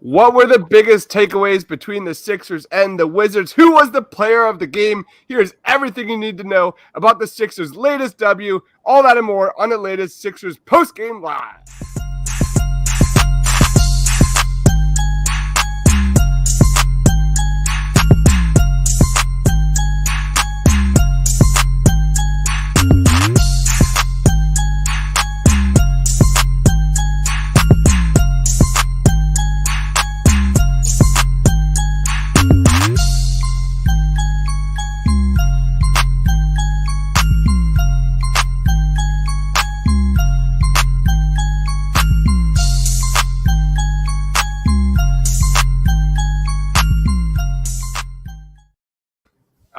What were the biggest takeaways between the Sixers and the Wizards? Who was the player of the game? Here's everything you need to know about the Sixers' latest W. All that and more on the latest Sixers post-game live.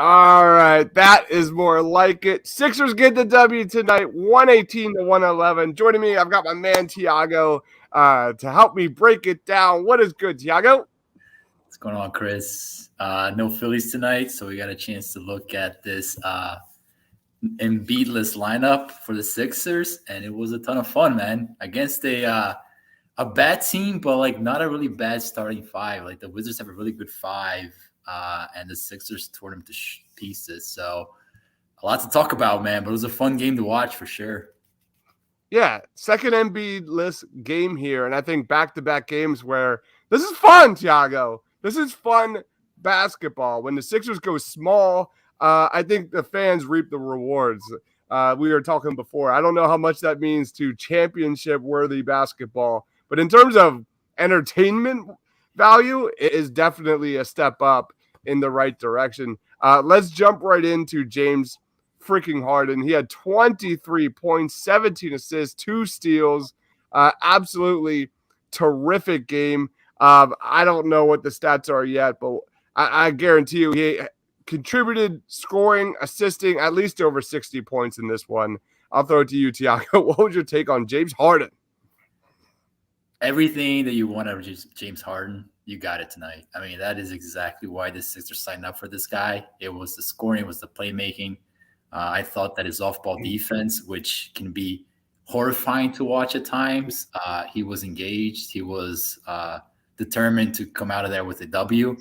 All right, that is more like it. Sixers get the W tonight, 118 to 111. Joining me, I've got my man Tiago to help me break it down. What is good, Tiago? What's going on, Chris? No Phillies tonight, so we got a chance to look at this Embiid-less lineup for the Sixers, and it was a ton of fun, man. Against a bad team, but like not a really bad starting five. Like the Wizards have a really good five. And the Sixers tore them to pieces. So a lot to talk about, man, but it was a fun game to watch for sure. Yeah, second Embiid-less game here, and I think back-to-back games where this is fun, Tiago. This is fun basketball. When the Sixers go small, I think the fans reap the rewards. We were talking before. I don't know how much that means to championship-worthy basketball, but in terms of entertainment value, it is definitely a step up in the right direction. Let's jump right into James freaking Harden. He had 23 points, 17 assists, 2 steals. Absolutely terrific game. I don't know what the stats are yet, but I guarantee you he contributed scoring, assisting at least over 60 points in this one. I'll throw it to you, Tiago. What was your take on James Harden? Everything that you want out of James Harden, you got it tonight. I mean, that is exactly why the Sixers signed up for this guy. It was the scoring, it was the playmaking. I thought that his off-ball defense, which can be horrifying to watch at times, he was engaged. He was determined to come out of there with a W.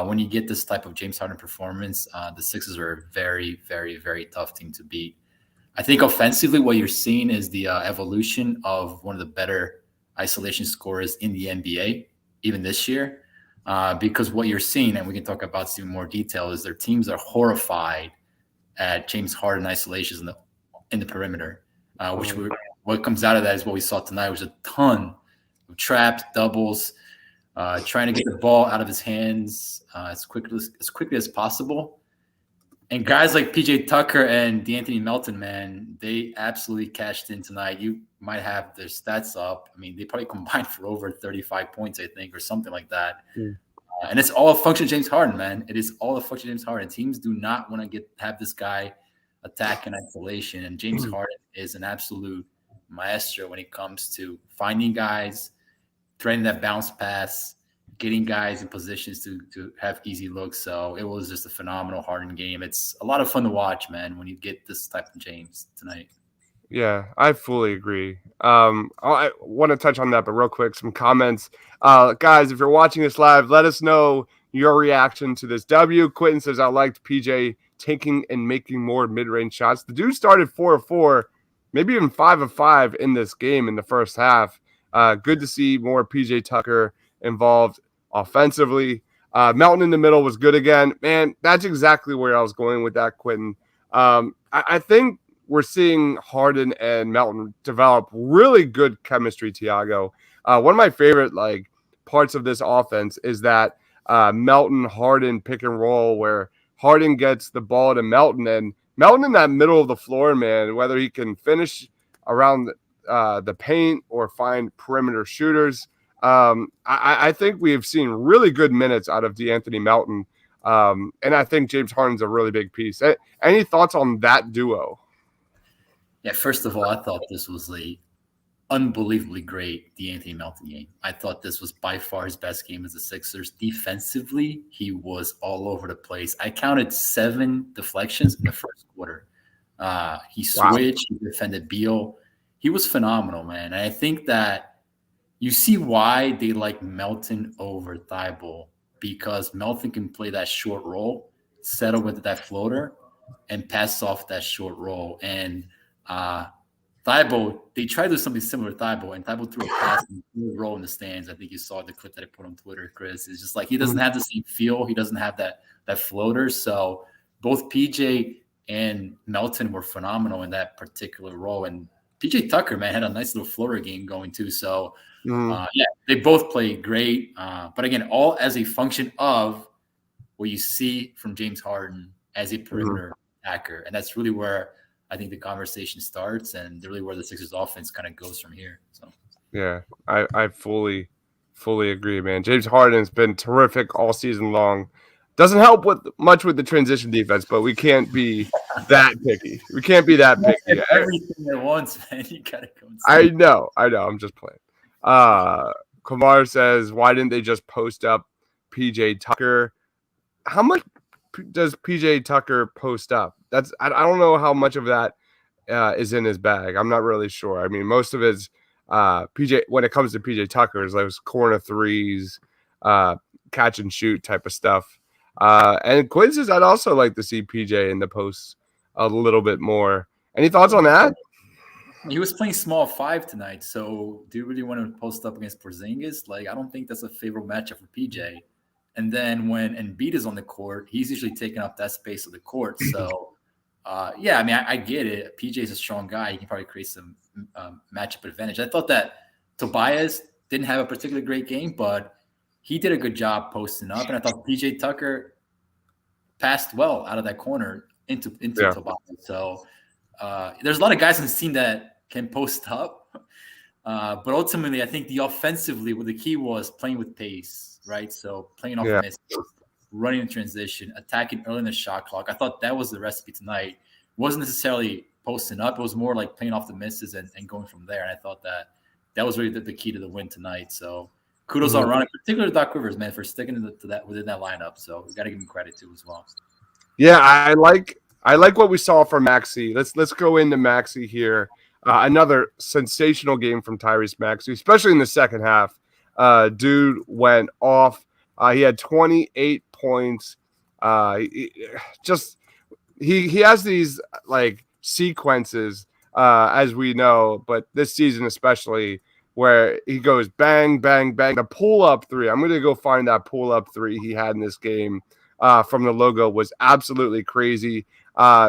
When you get this type of James Harden performance, the Sixers are a very, very, very tough team to beat. I think offensively, what you're seeing is the evolution of one of the better isolation scorers in the NBA, even this year, because what you're seeing, and we can talk about this in more detail, is their teams are horrified at James Harden isolations in the perimeter, what comes out of that is what we saw tonight, was a ton of traps, doubles, trying to get the ball out of his hands as quickly as possible. And guys like PJ Tucker and De'Anthony Melton, man, they absolutely cashed in tonight. You might have their stats up. I mean, they probably combined for over 35 points, I think, or something like that. And it's all a function of James Harden, man. It is all a function of James Harden. Teams do not want to have this guy attack in isolation. And James Harden is an absolute maestro when it comes to finding guys, threading that bounce pass, getting guys in positions to have easy looks. So it was just a phenomenal Harden game. It's a lot of fun to watch, man, when you get this type of James tonight. Yeah, I fully agree. I want to touch on that, but real quick, some comments. Guys, if you're watching this live, let us know your reaction to this W. Quentin says, I liked PJ taking and making more mid-range shots. The dude started 4 of 4, maybe even 5 of 5 in this game in the first half. Good to see more PJ Tucker involved offensively. Melton in the middle was good again. Man, that's exactly where I was going with that, Quentin. I think we're seeing Harden and Melton develop really good chemistry, Tiago. One of my favorite parts of this offense is that Melton-Harden pick and roll where Harden gets the ball to Melton, and Melton in that middle of the floor, man, whether he can finish around the paint or find perimeter shooters. I think we have seen really good minutes out of De'Anthony Melton, and I think James Harden's a really big piece. Any thoughts on that duo? Yeah, first of all, I thought this was a unbelievably great De'Anthony Melton game. I thought this was by far his best game as the Sixers. Defensively, he was all over the place. I counted 7 deflections in the first quarter. He switched, he defended Beal. He was phenomenal, man. And I think that you see why they like Melton over Thibault, because Melton can play that short roll, settle with that floater, and pass off that short roll. And Thibault, they tried to do something similar to Thibault, and Thibault threw a pass and threw a roll in the stands. I think you saw the clip that I put on Twitter, Chris. It's just like he doesn't have the same feel. He doesn't have that floater. So both PJ and Melton were phenomenal in that particular role. And PJ Tucker, man, had a nice little floater game going too. So yeah, they both played great. But again, all as a function of what you see from James Harden as a perimeter attacker. And that's really where I think the conversation starts, and really where the Sixers offense kind of goes from here. So yeah, I fully agree, man. James Harden's been terrific all season long. Doesn't help much with the transition defense, but we can't be that picky. We can't be that picky. Everything at once, man. You gotta go. I know. I'm just playing. Kumar says, why didn't they just post up PJ Tucker? How much does PJ Tucker post up? I don't know how much of that is in his bag. I'm not really sure. I mean, most of his PJ, when it comes to PJ Tucker, is those corner threes, catch and shoot type of stuff. And Quinn says I'd also like to see PJ in the posts a little bit more. Any thoughts on that? He was playing small 5 tonight, so do you really want to post up against Porzingis? Like, I don't think that's a favorable matchup for PJ. And then when Embiid is on the court, he's usually taking up that space of the court. So, yeah, I mean, I get it. PJ is a strong guy. He can probably create some matchup advantage. I thought that Tobias didn't have a particularly great game, but he did a good job posting up. And I thought PJ Tucker passed well out of that corner into Tobias. So there's a lot of guys on the team that can post up. But ultimately, I think offensively, what the key was playing with pace, right? So playing off misses, running in transition, attacking early in the shot clock. I thought that was the recipe tonight. It wasn't necessarily posting up. It was more like playing off the misses and going from there. And I thought that was really the key to the win tonight. So kudos all around, particularly Doc Rivers, man, for sticking to that within that lineup. So we got to give him credit too as well. Yeah, I like what we saw from Maxey. Let's go into Maxey here. Another sensational game from Tyrese Maxey, especially in the second half. Dude went off. He had 28 points. He has these like sequences, as we know, but this season especially, where he goes bang, bang, bang. The pull-up three. I'm going to go find that pull-up three he had in this game from the logo was absolutely crazy.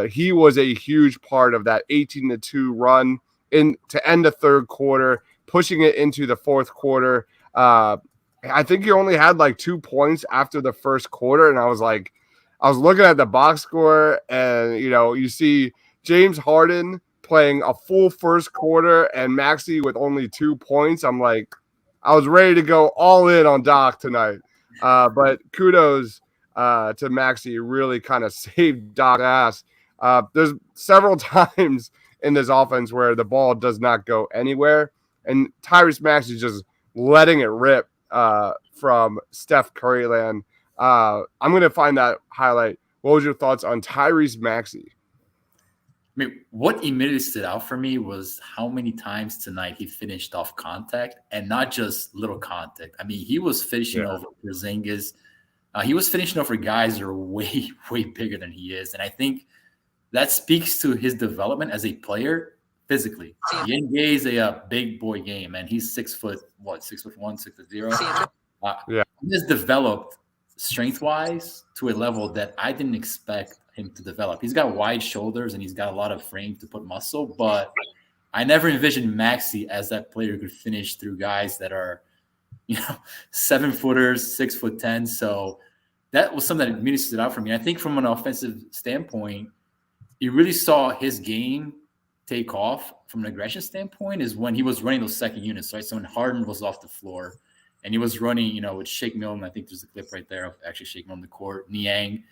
He was a huge part of that 18-2 run to end the third quarter, pushing it into the fourth quarter. I think he only had like 2 points after the first quarter, and I was looking at the box score, and you see James Harden playing a full first quarter and Maxey with only 2 points. I was ready to go all in on Doc tonight. But kudos to Maxey, really kind of saved Doc's ass. There's several times in this offense where the ball does not go anywhere, and Tyrese Maxey is just letting it rip from Steph Curry land. I'm going to find that highlight. What was your thoughts on Tyrese Maxey? I mean, what immediately stood out for me was how many times tonight he finished off contact, and not just little contact. I mean, he was finishing over Porzingis. He was finishing over guys that are way, way bigger than he is. And I think that speaks to his development as a player physically. NBA is a big boy game, and he's 6'1", 6'0". He has developed strength-wise to a level that I didn't expect him to develop. He's got wide shoulders and he's got a lot of frame to put muscle, but I never envisioned Maxey as that player who could finish through guys that are, 7-footers, 6'10". So that was something that immediately stood out for me. I think from an offensive standpoint, you really saw his game take off from an aggression standpoint is when he was running those second units, right? So when Harden was off the floor and he was running, with Shake Milton, I think there's a clip right there of actually Shake Milton on the court, Niang.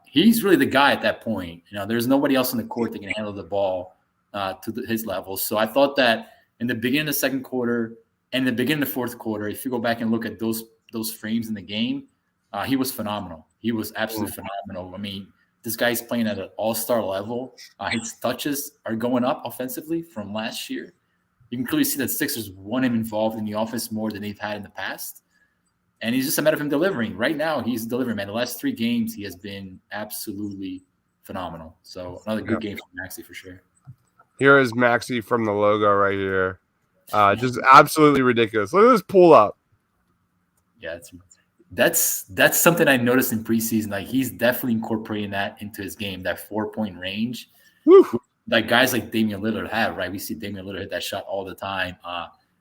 He's really the guy at that point. There's nobody else on the court that can handle the ball to his level. So I thought that in the beginning of the second quarter and the beginning of the fourth quarter, if you go back and look at those frames in the game, he was phenomenal. He was absolutely phenomenal. I mean, this guy's playing at an all-star level. His touches are going up offensively from last year. You can clearly see that Sixers want him involved in the offense more than they've had in the past. And he's just a matter of him delivering. Right now, he's delivering, man. The last 3 games, he has been absolutely phenomenal. So another good game for Maxey for sure. Here is Maxey from the logo right here. Just absolutely ridiculous. Look at this pull up. Yeah, that's something I noticed in preseason. Like he's definitely incorporating that into his game, that 4-point range. Woo. Like guys like Damian Lillard have, right? We see Damian Lillard hit that shot all the time.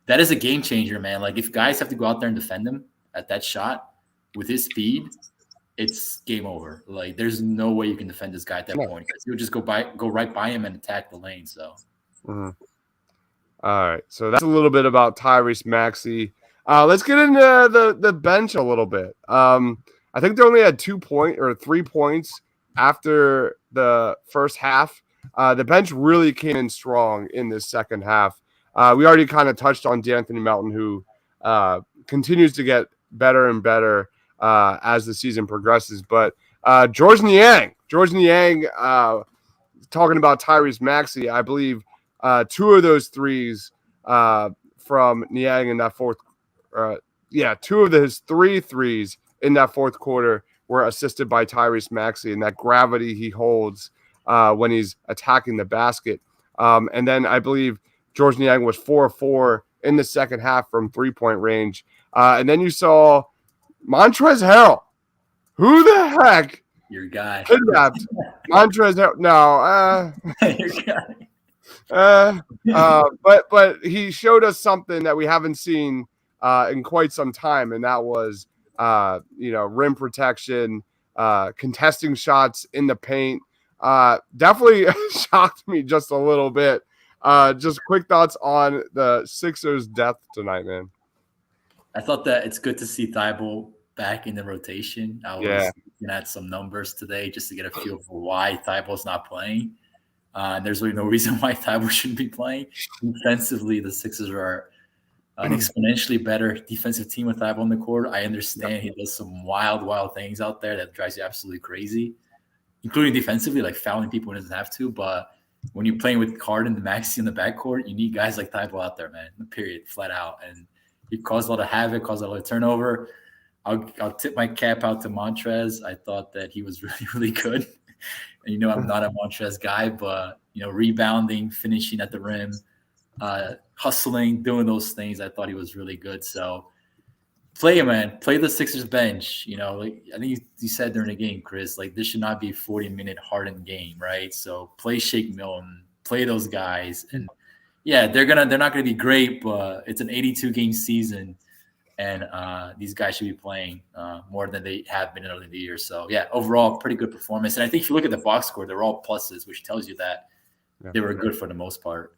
That is a game changer, man. Like if guys have to go out there and defend him at that shot with his speed, it's game over. Like there's no way you can defend this guy at that point because he'll just go right by him and attack the lane. So, All right. So that's a little bit about Tyrese Maxey. Let's get into the bench a little bit. I think they only had 3 points after the first half. The bench really came in strong in this second half. We already kind of touched on D'Anthony Melton, who continues to get better and better as the season progresses. But Georges Niang, talking about Tyrese Maxey, I believe 2 of those threes from Niang in that fourth. 2 of his 3 threes in that fourth quarter were assisted by Tyrese Maxey, and that gravity he holds when he's attacking the basket. And then I believe Georges Niang was 4 of 4 in the second half from 3-point range. And then you saw Montrezl Harrell. Who the heck? Your guy. Kidnapped Montrezl Harrell. No. Your guy. But he showed us something that we haven't seen in quite some time, and that was rim protection, contesting shots in the paint. Definitely shocked me just a little bit. Just quick thoughts on the Sixers' depth tonight, man. I thought that it's good to see Thibault back in the rotation. I was looking at some numbers today just to get a feel for why Thibault's not playing. There's really no reason why Thibault shouldn't be playing. Defensively, the Sixers are an exponentially better defensive team with Thibault on the court. I understand he does some wild things out there that drives you absolutely crazy, including defensively, like fouling people when he doesn't have to. But when you're playing with Harden and Maxey in the backcourt, you need guys like Thibault out there, man. Period, flat out. And he caused a lot of havoc, caused a lot of turnover. I'll tip my cap out to Montrez. I thought that he was really, really good. And, I'm not a Montrez guy, but, rebounding, finishing at the rim, hustling, doing those things, I thought he was really good. So play him, man. Play the Sixers bench. Like I think you said during the game, Chris, like this should not be a 40-minute Harden game, right? So play Shake Milton, play those guys. And, yeah, they're not going to be great, but it's an 82-game season. And these guys should be playing more than they have been early in the year. So, yeah, overall, pretty good performance. And I think if you look at the box score, they're all pluses, which tells you that they were good for the most part.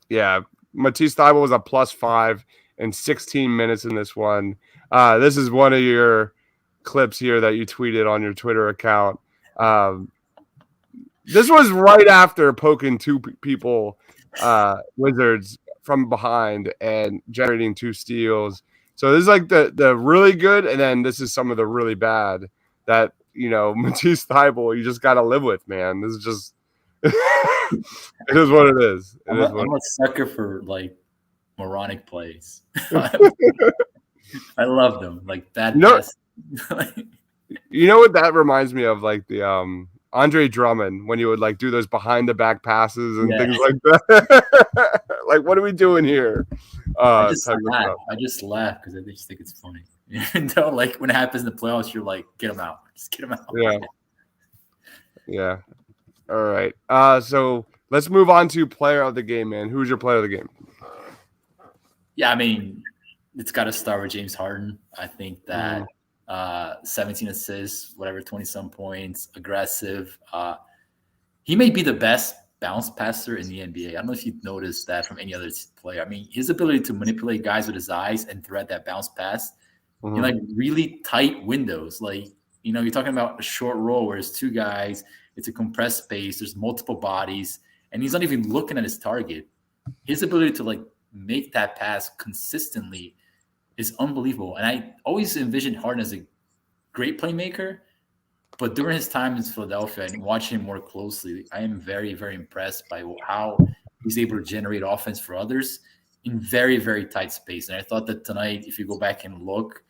Yeah, Matisse Thybulle was a +5 in 16 minutes in this one. This is one of your clips here that you tweeted on your Twitter account. This was right after poking 2 people, Wizards, from behind and generating 2 steals. So this is like the really good, and then this is some of the really bad that, Matisse Thybulle, you just got to live with, man. This is just – it is what it is. I'm a sucker for, like, moronic plays. I love them. Like, bad pass. You know what that reminds me of? Like the Andre Drummond, when he would, like, do those behind-the-back passes and things like that. Like, what are we doing here? I just laugh because I just think it's funny. Like when it happens in the playoffs, you're like, get him out. Just get him out. Yeah. All right. So let's move on to player of the game, man. Who's your player of the game? Yeah, I mean, it's got to start with James Harden. I think that 17 assists, whatever, 20-some points, aggressive. He may be the best bounce passer in the NBA. I don't know if you've noticed that from any other player. I mean, his ability to manipulate guys with his eyes and thread that bounce pass in like really tight windows. Like, you're talking about a short roll where there's 2 guys, it's a compressed space, there's multiple bodies, and he's not even looking at his target. His ability to like make that pass consistently is unbelievable. And I always envisioned Harden as a great playmaker, but during his time in Philadelphia and watching him more closely, I am very, very impressed by how he's able to generate offense for others in very, very tight space. And I thought that tonight, if you go back and look,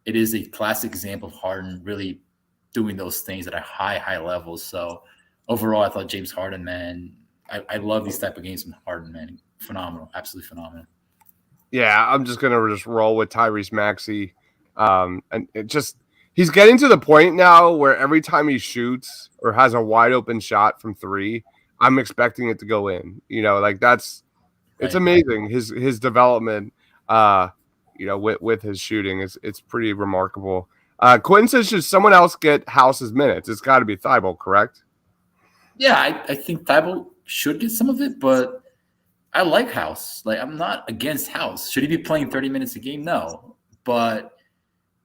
it is a classic example of Harden really doing those things at a high level. So overall, I thought James Harden, man, I love these type of games from Harden, man. Phenomenal, absolutely phenomenal. Yeah, I'm just gonna roll with Tyrese Maxey, and he's getting to the point now where every time he shoots or has a wide open shot from three, I'm expecting it to go in. Like it's amazing his development. With his shooting, it's pretty remarkable. Quentin says, should someone else get House's minutes? It's got to be Thibault, correct? Yeah, I think Thibault should get some of it, but I like House. Like, I'm not against House. Should he be playing 30 minutes a game? No. But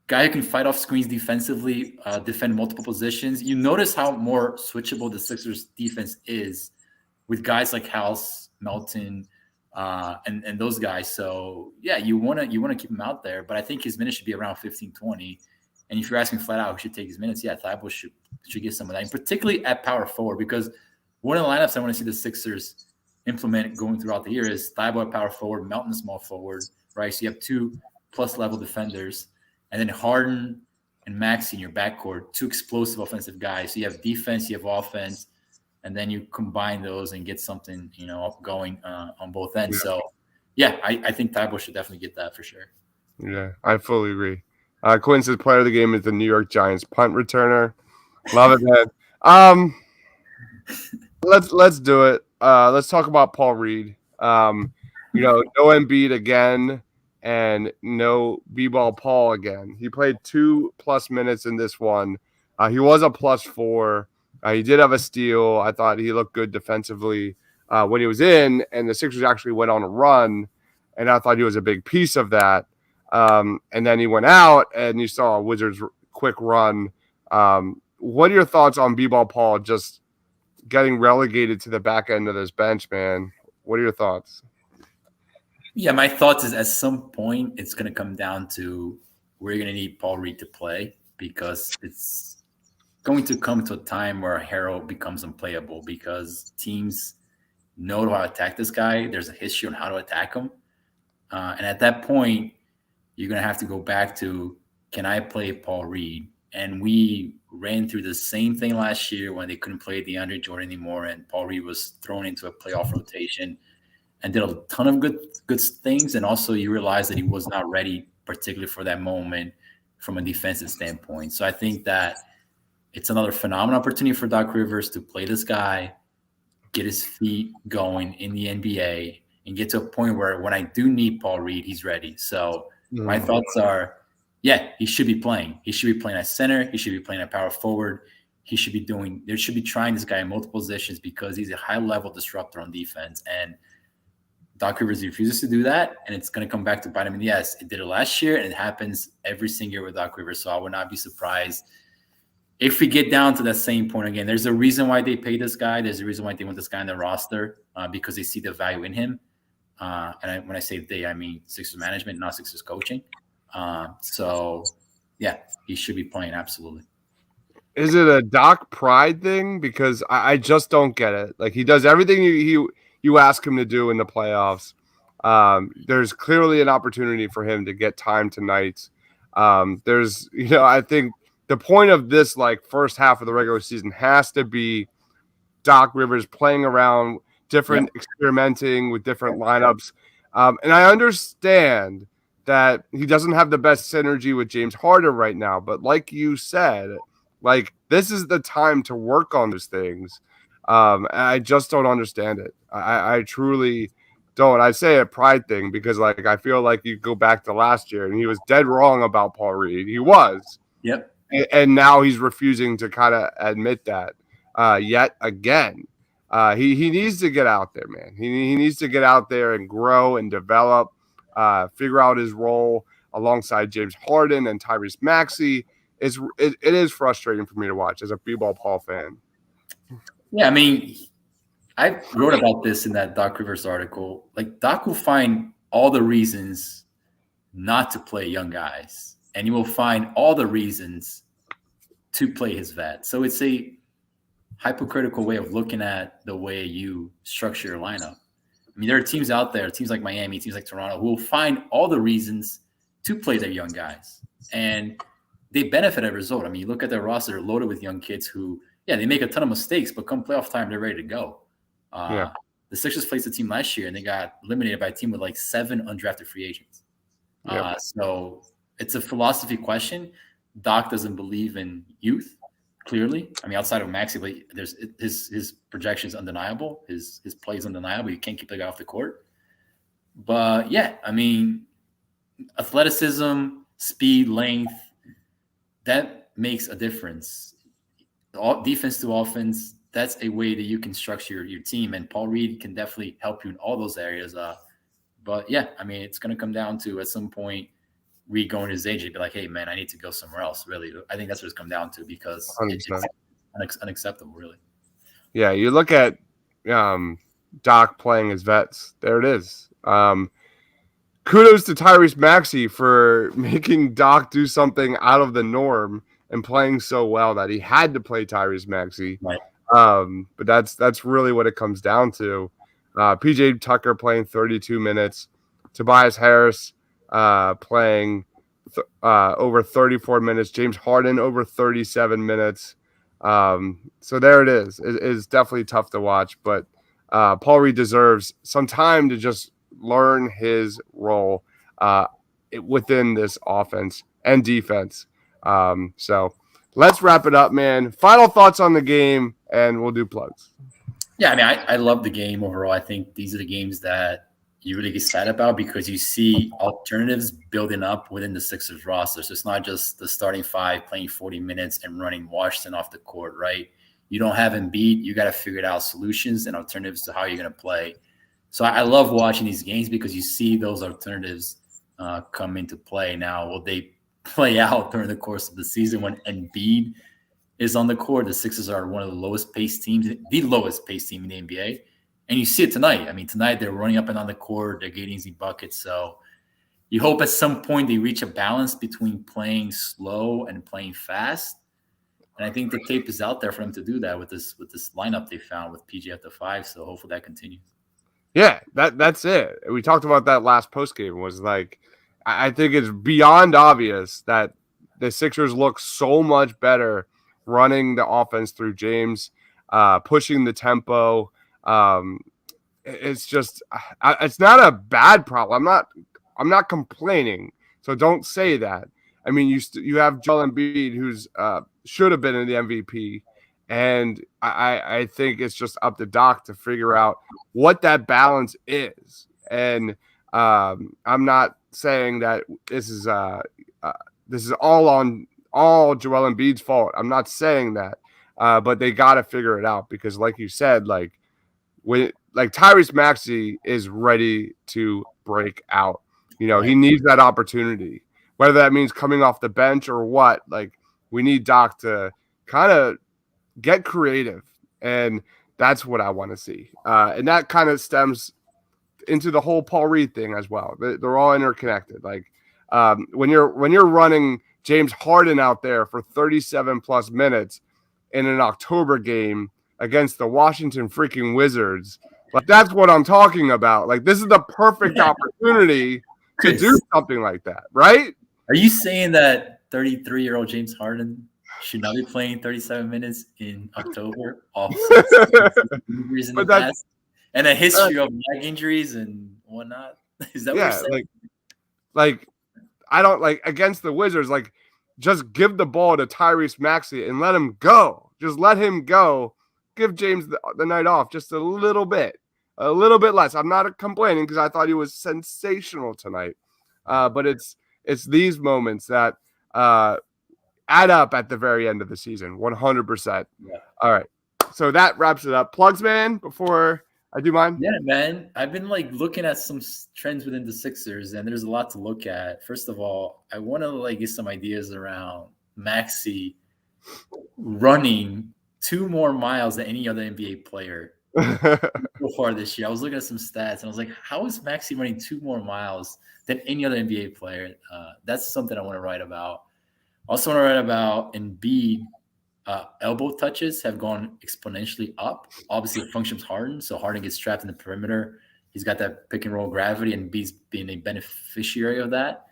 guy who can fight off screens defensively, defend multiple positions. You notice how more switchable the Sixers defense is with guys like House, Melton, and those guys. So, yeah, you want to keep him out there. But I think his minutes should be around 15, 20. And if you're asking flat out who should take his minutes, yeah, Thibault should get some of that, and particularly at power forward, because one of the lineups I want to see the Sixers implement going throughout the year is Thibault at power forward, Melton small forward, right? So you have 2+ level defenders, and then Harden and Maxey in your backcourt, 2 explosive offensive guys. So you have defense, you have offense, and then you combine those and get something, going on both ends. Yeah. So, yeah, I think Thibault should definitely get that for sure. Yeah, I fully agree. Quinn says player of the game is the New York Giants punt returner. Love it, man. Let's do it. Let's talk about Paul Reed. No Embiid again, and no B-ball Paul again. He played 2+ minutes in this one. He was a +4. He did have a steal. I thought he looked good defensively when he was in, and the Sixers actually went on a run, and I thought he was a big piece of that. And then he went out, and you saw a Wizards quick run. What are your thoughts on B-ball Paul just getting relegated to the back end of this bench, man? What are your thoughts? Yeah, my thoughts is at some point it's going to come down to where you're going to need Paul Reed to play, because it's going to come to a time where Harrell becomes unplayable because teams know how to attack this guy. There's a history on how to attack him. And at that point, you're going to have to go back to, can I play Paul Reed? And we ran through the same thing last year when they couldn't play DeAndre Jordan anymore, and Paul Reed was thrown into a playoff rotation and did a ton of good things. And also you realize that he was not ready, particularly for that moment from a defensive standpoint. So I think that it's another phenomenal opportunity for Doc Rivers to play this guy, get his feet going in the NBA, and get to a point where when I do need Paul Reed, he's ready. So my thoughts are, yeah, he should be playing. He should be playing at center. He should be playing at power forward. They should be trying this guy in multiple positions because he's a high-level disruptor on defense. And Doc Rivers refuses to do that, and it's going to come back to bite him in the ass. It did it last year, and it happens every single year with Doc Rivers, so I would not be surprised if we get down to that same point again. There's a reason why they pay this guy. There's a reason why they want this guy on their roster, because they see the value in him. When I say they, I mean Sixers management, not Sixers coaching. So, yeah, he should be playing, absolutely. Is it a Doc pride thing? Because I just don't get it. Like, he does everything you ask him to do in the playoffs. There's clearly an opportunity for him to get time tonight. I think the point of this, like, first half of the regular season has to be Doc Rivers playing around, experimenting with different lineups. And I understand that he doesn't have the best synergy with James Harden right now. But like you said, like, this is the time to work on those things. I just don't understand it. I truly don't. I say a pride thing because, like, I feel like you go back to last year and he was dead wrong about Paul Reed. He was. Yep. And now he's refusing to kind of admit that yet again. He needs to get out there, man. He needs to get out there and grow and develop, figure out his role alongside James Harden and Tyrese Maxey. It is frustrating for me to watch as a B-ball Paul fan. Yeah, I mean, I wrote about this in that Doc Rivers article. Like, Doc will find all the reasons not to play young guys, and he will find all the reasons to play his vet. So it's a hypocritical way of looking at the way you structure your lineup. I mean, there are teams out there, teams like Miami, teams like Toronto, who will find all the reasons to play their young guys. And they benefit as a result. I mean, you look at their roster, they're loaded with young kids who, yeah, they make a ton of mistakes, but come playoff time, they're ready to go. The Sixers faced a team last year, and they got eliminated by a team with like 7 undrafted free agents. So it's a philosophy question. Doc doesn't believe in youth, clearly. I mean, outside of Maxey, but there's his projection is undeniable. His play is undeniable. You can't keep the guy off the court. But yeah, I mean, athleticism, speed, length, that makes a difference. Defense to offense, that's a way that you can structure your team. And Paul Reed can definitely help you in all those areas. But yeah, I mean, it's going to come down to at some point Reed going to his agent and be like, hey, man, I need to go somewhere else, really. I think that's what it's come down to because it's unacceptable, really. Yeah, you look at Doc playing his vets. There it is. Kudos to Tyrese Maxey for making Doc do something out of the norm and playing so well that he had to play Tyrese Maxey. Right. But that's really what it comes down to. PJ Tucker playing 32 minutes. Tobias Harris playing over 34 minutes. James Harden over 37 minutes. So there it is. It's definitely tough to watch, but Paul Reed deserves some time to just learn his role within this offense and defense. So let's wrap it up, man. Final thoughts on the game, and we'll do plugs. Yeah, I mean, I love the game overall. I think these are the games that you really get excited about because you see alternatives building up within the Sixers roster. So it's not just the starting 5 playing 40 minutes and running Washington off the court, right? You don't have Embiid. You got to figure out solutions and alternatives to how you're going to play. So I love watching these games because you see those alternatives come into play. Now, will they play out during the course of the season when Embiid is on the court? The Sixers are one of the lowest paced teams, the lowest paced team in the NBA. And you see it tonight. I mean, tonight they're running up and down the court. They're getting easy buckets. So you hope at some point they reach a balance between playing slow and playing fast. And I think the tape is out there for them to do that with this lineup they found with PG at the 5. So hopefully that continues. Yeah, that's it. We talked about that last postgame. Was like, I think it's beyond obvious that the Sixers look so much better running the offense through James, pushing the tempo. It's just, it's not a bad problem. I'm not complaining. So don't say that. I mean, you have Joel Embiid, who's should have been in the MVP. And I think it's just up to Doc to figure out what that balance is. And I'm not saying that this is all Joel Embiid's fault. I'm not saying that, but they got to figure it out because, like you said, Tyrese Maxey is ready to break out. You know, he needs that opportunity, whether that means coming off the bench or what. Like, we need Doc to kind of get creative, and that's what I want to see. And that kind of stems into the whole Paul Reed thing as well. They're all interconnected. Like when you're running James Harden out there for 37 plus minutes in an October game against the Washington freaking Wizards, like that's what I'm talking about. Like this is the perfect opportunity to do something like that, right? Are you saying that 33-year-old James Harden should not be playing 37 minutes in October off injuries in the past and a history of leg injuries and whatnot? Is that what you're saying? Like I don't like against the Wizards, like just give the ball to Tyrese Maxey and let him go. Just let him go. Give James the night off just a little bit less. I'm not complaining because I thought he was sensational tonight. But it's these moments that add up at the very end of the season, 100%. Yeah. All right. So that wraps it up. Plugs, man, before I do mine? Yeah, man. I've been looking at some trends within the Sixers, and there's a lot to look at. First of all, I want to get some ideas around Maxey running 2 more miles than any other NBA player so far this year. I was looking at some stats, and I was like, how is Maxey running 2 more miles than any other NBA player? That's something I want to write about. Also want to write about Embiid. Elbow touches have gone exponentially up. Obviously, it functions Harden, so Harden gets trapped in the perimeter. He's got that pick and roll gravity, and B's being a beneficiary of that.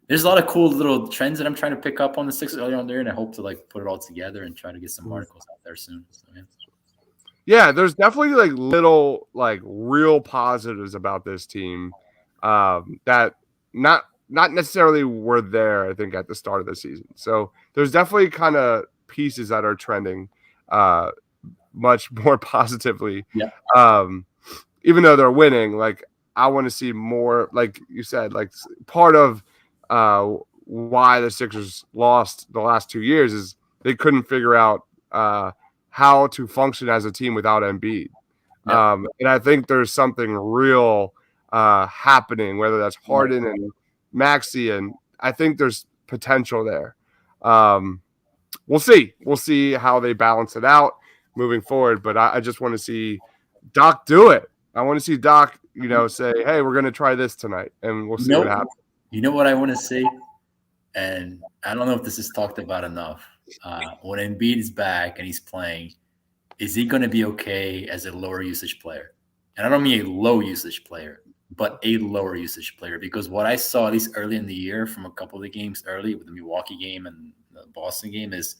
There's a lot of cool little trends that I'm trying to pick up on the Sixers early on there, and I hope to like put it all together and try to get some articles out there soon. So, yeah. Yeah, there's definitely like little like real positives about this team that not necessarily were there, I think, at the start of the season. So there's definitely kind of pieces that are trending much more positively. Yeah. Even though they're winning, like I want to see more, like you said, like part of why the Sixers lost the last 2 years is they couldn't figure out how to function as a team without Embiid. Yeah. And I think there's something real happening, whether that's Harden and Maxey, and I think there's potential there. We'll see. We'll see how they balance it out moving forward, but I just want to see Doc do it. I want to see Doc, say, hey, we're going to try this tonight, and we'll see what happens. You know what I want to see? And I don't know if this is talked about enough. When Embiid is back and he's playing, is he going to be okay as a lower usage player? And I don't mean a low usage player, but a lower usage player. Because what I saw, at least early in the year, from a couple of the games early with the Milwaukee game and the Boston game, is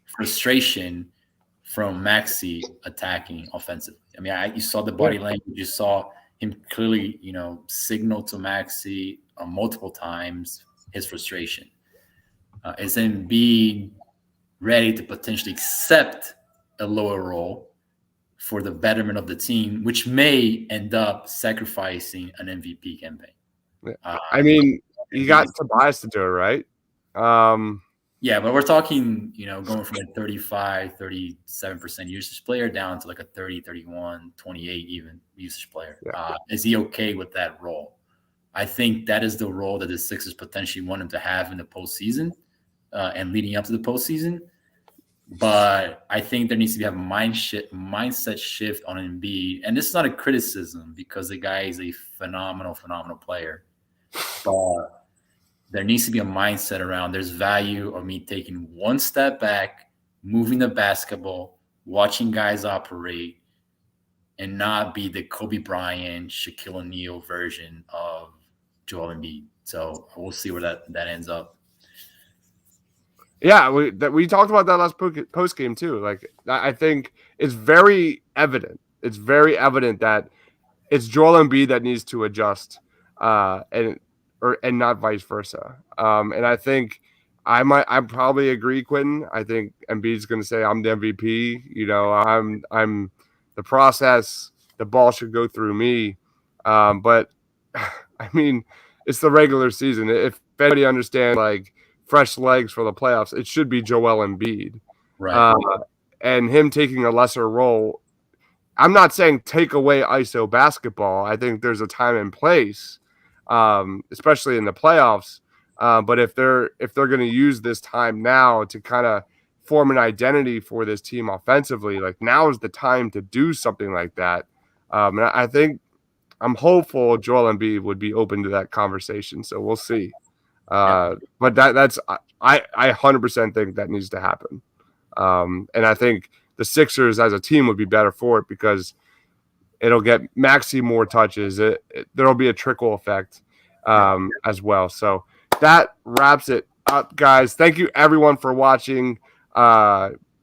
frustration from Maxey attacking offensively. I mean, you saw the body language. You saw him clearly, signal to Maxey multiple times his frustration. Is Embiid ready to potentially accept a lower role for the betterment of the team, which may end up sacrificing an MVP campaign? I mean, you got Tobias to do it, right? Yeah, but we're talking, going from a 35, 37% usage player down to like a 30, 31, 28 even usage player. Yeah. Is he okay with that role? I think that is the role that the Sixers potentially want him to have in the postseason and leading up to the postseason. But I think there needs to be a mindset shift on Embiid. And this is not a criticism because the guy is a phenomenal player. But there needs to be a mindset around there's value of me taking one step back, moving the basketball, watching guys operate, and not be the Kobe Bryant, Shaquille O'Neal version of Joel Embiid. So we'll see where that ends up. Yeah, we talked about that last post game too. Like, I think it's very evident. It's very evident that it's Joel Embiid that needs to adjust, and not vice versa. And I think I probably agree, Quentin. I think Embiid's going to say I'm the MVP. I'm the process. The ball should go through me. But I mean, it's the regular season. If anybody understands like fresh legs for the playoffs, it should be Joel Embiid. Right. And him taking a lesser role. I'm not saying take away ISO basketball. I think there's a time and place, especially in the playoffs. But if they're going to use this time now to kind of form an identity for this team offensively, like now is the time to do something like that. And I think I'm hopeful Joel Embiid would be open to that conversation. So we'll see. But that's I 100% think that needs to happen. And I think the Sixers as a team would be better for it because it'll get Maxey more touches. There'll be a trickle effect as well. So that wraps it up, guys. Thank you everyone for watching.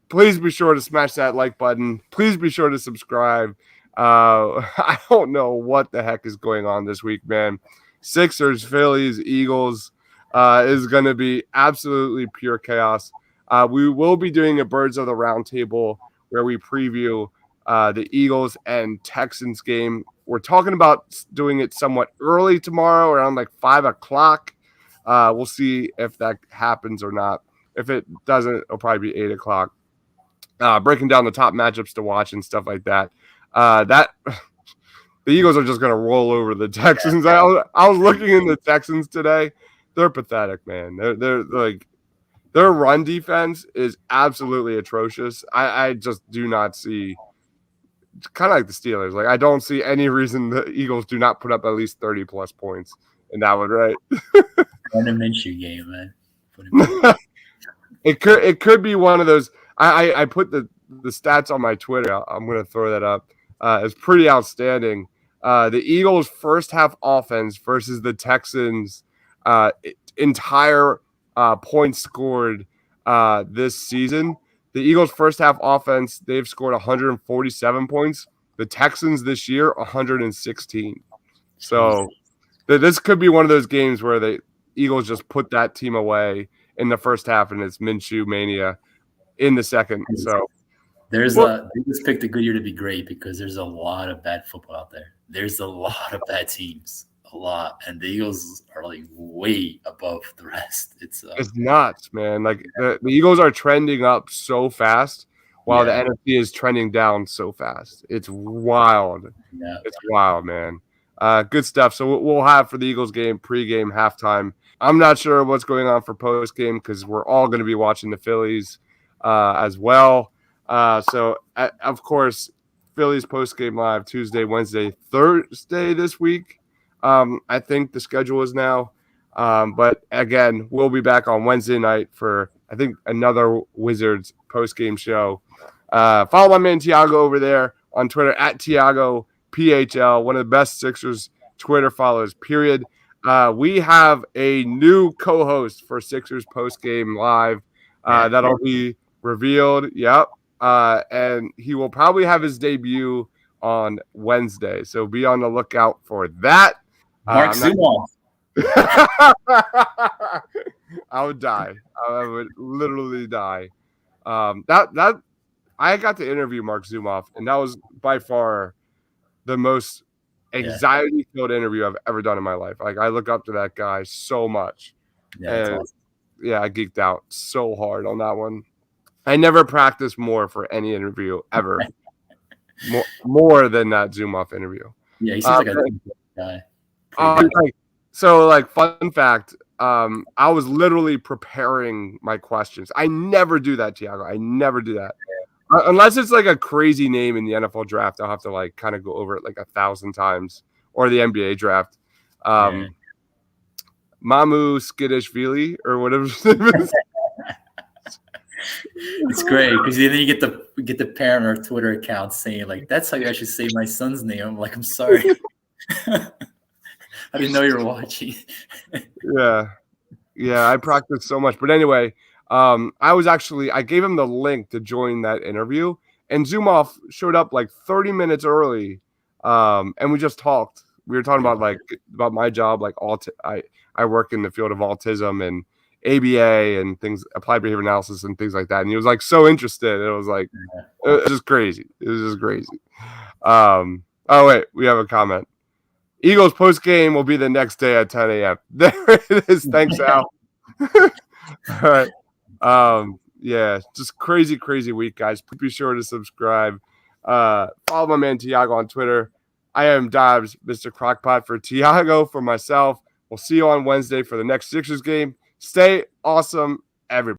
Please be sure to smash that like button. Please be sure to subscribe. I don't know what the heck is going on this week, man. Sixers, Phillies, Eagles is going to be absolutely pure chaos. We will be doing a Birds of the Round Table where we preview the Eagles and Texans game. We're talking about doing it somewhat early tomorrow, around like 5 o'clock. We'll see if that happens or not. If it doesn't, it'll probably be 8 o'clock. Breaking down the top matchups to watch and stuff like that. The Eagles are just going to roll over the Texans. I was looking in the Texans today. They're pathetic, man. They're like their run defense is absolutely atrocious. I just do not see. It's kind of like the Steelers. Like I don't see any reason the Eagles do not put up at least 30 plus points in that one, right? Run a Minshew game, man. It could be one of those. I put the stats on my Twitter. I'm going to throw that up. It's pretty outstanding. The Eagles' first half offense versus the Texans' entire points scored this season. The Eagles' first half offense, they've scored 147 points. The Texans this year, 116. So this could be one of those games where the Eagles just put that team away in the first half, and it's Minshew mania in the second. So they just picked a good year to be great because there's a lot of bad football out there. There's a lot of bad teams, a lot, and the Eagles are like way above the rest. It's nuts, man. Like the Eagles are trending up so fast, while the NFC is trending down so fast. It's wild. Yeah. It's wild, man. Good stuff. So we'll have for the Eagles game, pregame, halftime. I'm not sure what's going on for postgame because we're all going to be watching the Phillies as well. So, of course, Phillies postgame live Tuesday, Wednesday, Thursday this week. I think the schedule is now. But, again, we'll be back on Wednesday night for, I think, another Wizards postgame show. Follow my man Tiago over there on Twitter at TiagoPHL, one of the best Sixers Twitter followers, period. We have a new co-host for Sixers postgame live that'll be revealed. Yep. And he will probably have his debut on Wednesday. So be on the lookout for that. Mark Zumoff. I would die. I would literally die. That I got to interview Mark Zumoff, and that was by far the most anxiety-filled interview I've ever done in my life. Like, I look up to that guy so much. Yeah, awesome. Yeah, I geeked out so hard on that one. I never practiced more for any interview ever. more than that Zumoff interview. Yeah, he seems like a guy. Fun fact, I was literally preparing my questions. I never do that, Tiago. I never do that. Unless it's like a crazy name in the NFL draft, I'll have to like kind of go over it like 1,000 times, or the NBA draft. Mamu Skidishvili or whatever his name is. It's great because then you get the parent or Twitter account saying like, "That's how you actually say my son's name." I'm like, I'm sorry, I didn't know you were watching. Yeah, I practiced so much, but anyway. I gave him the link to join that interview, and Zumoff showed up like 30 minutes early. And we just talked. We were talking about my job, like I work in the field of autism and ABA and things, applied behavior analysis and things like that. And he was like so interested. It was like it was just crazy. It was just crazy. Oh wait, we have a comment. Eagles post game will be the next day at 10 a.m. There it is. Thanks, Al. All right. Yeah, just crazy week, guys. Be sure to subscribe. Follow my man Tiago on Twitter. I am Dobbs, Mr. Crockpot for Tiago, for myself. We'll see you on Wednesday for the next Sixers game. Stay awesome, everybody.